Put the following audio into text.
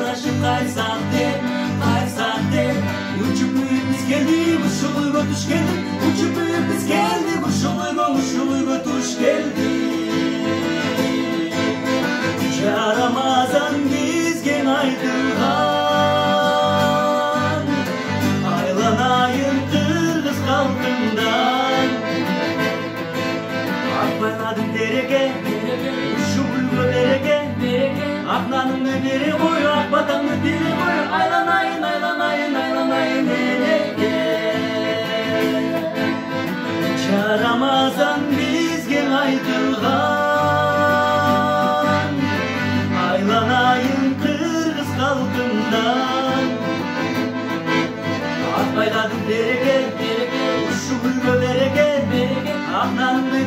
жамырашып кайсак деп учуп биз келдик ушул үйгө туш келдик учуп биз келдик ушул үйгө туш келдик жарамазан бизге айтылган айланайын кыргыз калкыңдан ат байладым тереге ушул үйгө береке акнаныңды бере кой ак батаңды бере кой айланайын эреке жарамазан бизге айтылган айланайын кыргыз калкыңдан ат байладым тереке ушул үйгө береке акнаныңды